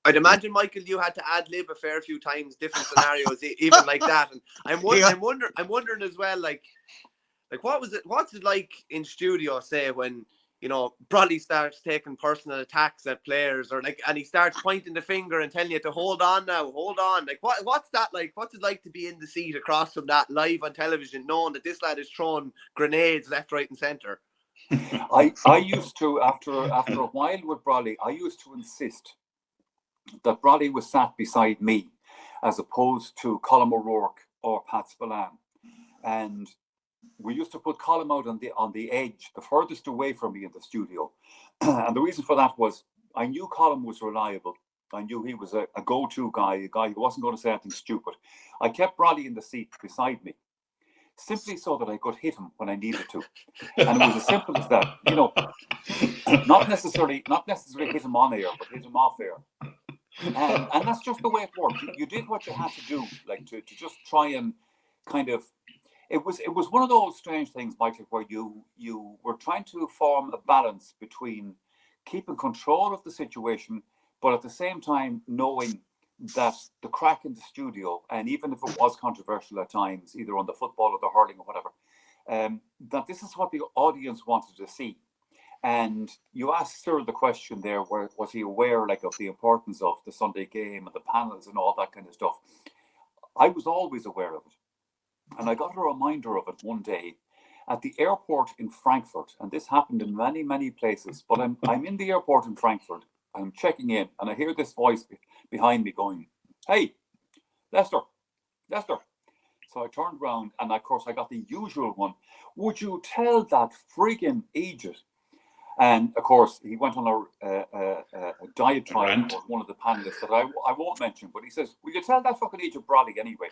I'd imagine, Michael, you had to ad-lib a fair few times, different scenarios, even like that. And I'm wondering as well, like what's it like in studio, say, when, you know, Brolly starts taking personal attacks at players, or like, and he starts pointing the finger and telling you to hold on now, hold on. Like, what's that like? What's it like to be in the seat across from that live on television, knowing that this lad is throwing grenades left, right, and centre? I used to, after a while with Brolly, I used to insist that Brolly was sat beside me as opposed to Colm O'Rourke or Pat Spillane. And we used to put Colm out on the edge, the furthest away from me in the studio. And the reason for that was I knew Colm was reliable. I knew he was a go-to guy, a guy who wasn't going to say anything stupid. I kept Brolly in the seat beside me, simply so that I could hit him when I needed to. And it was as simple as that. You know, not necessarily hit him on air, but hit him off air. And that's just the way it worked. You did what you had to do, like to just try and kind of. It was one of those strange things, Michael, where you were trying to form a balance between keeping control of the situation, but at the same time knowing that the crack in the studio, and even if it was controversial at times, either on the football or the hurling or whatever, that this is what the audience wanted to see. And you asked Sir the question there, where was he aware, like, of the importance of the Sunday game and the panels and all that kind of stuff? I was always aware of it. And I got a reminder of it one day at the airport in Frankfurt. And this happened in many, many places. But I'm in the airport in Frankfurt. I'm checking in, and I hear this voice behind me going, "Hey, Lyster. So I turned around, and of course I got the usual one. "Would you tell that friggin' idiot?" And of course he went on a diatribe with one of the panelists that I won't mention, but he says, "Will you tell that fucking idiot Brolly anyway?"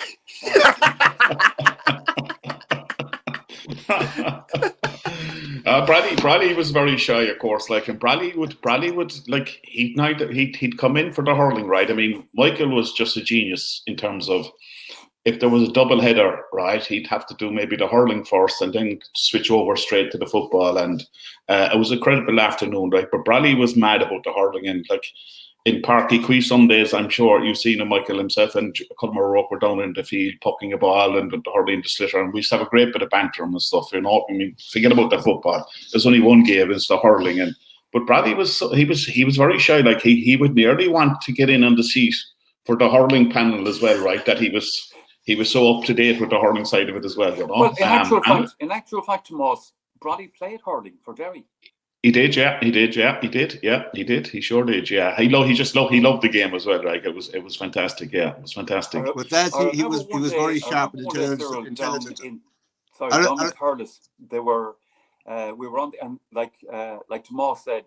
Brolly was very shy, of course. Like, and Brolly would like he'd come in for the hurling, right? I mean, Michael was just a genius in terms of, if there was a double header, right, he'd have to do maybe the hurling first and then switch over straight to the football. And it was a incredible afternoon, right? But Brolly was mad about the hurling. And like in Parky Quay Sundays, I'm sure you've seen him, Michael, himself and Colm O'Rourke were down in the field pucking a ball and the hurling the slitter. And we used to have a great bit of banter and stuff, you know. I mean, forget about the football. There's only one game, it's the hurling. But Brolly was very shy. Like he would nearly want to get in on the seat for the hurling panel as well, right? That he was so up to date with the hurling side of it as well, you know. Well, in actual fact, Tomas, Brolly played hurling for Derry. He did. He sure did. Yeah, he loved the game as well. Like it was fantastic. Yeah, it was fantastic. But that he was very sharp and intelligent. Down in Thurles, we were on the, and like Tomas said,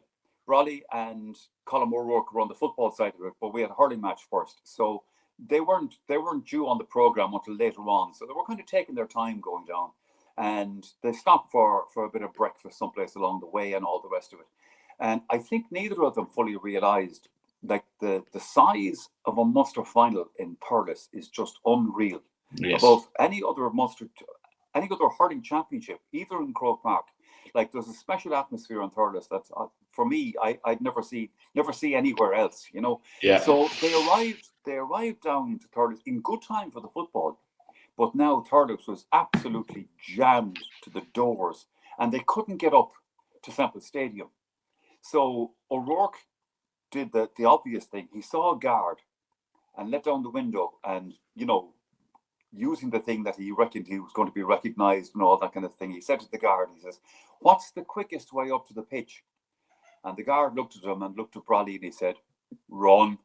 Brolly and Colm O'Rourke were on the football side of it, but we had a hurling match first, so they weren't due on the program until later on. So they were kind of taking their time going down, and they stopped for a bit of breakfast someplace along the way and all the rest of it. And I think neither of them fully realised like the size of a Munster final in Thurles is just unreal. Yes. Above any other hurling championship, either in Croke Park. Like there's a special atmosphere in Thurles that's for me I'd never see anywhere else, you know. Yeah. So they arrived down to Thurles in good time for the football, but now Thurles was absolutely jammed to the doors and they couldn't get up to Semple Stadium. So O'Rourke did the obvious thing. He saw a guard and let down the window, and you know, using the thing that he reckoned he was going to be recognised and all that kind of thing, he said to the guard, he says, "What's the quickest way up to the pitch?" And the guard looked at him and looked at Brolly and he said, "Run."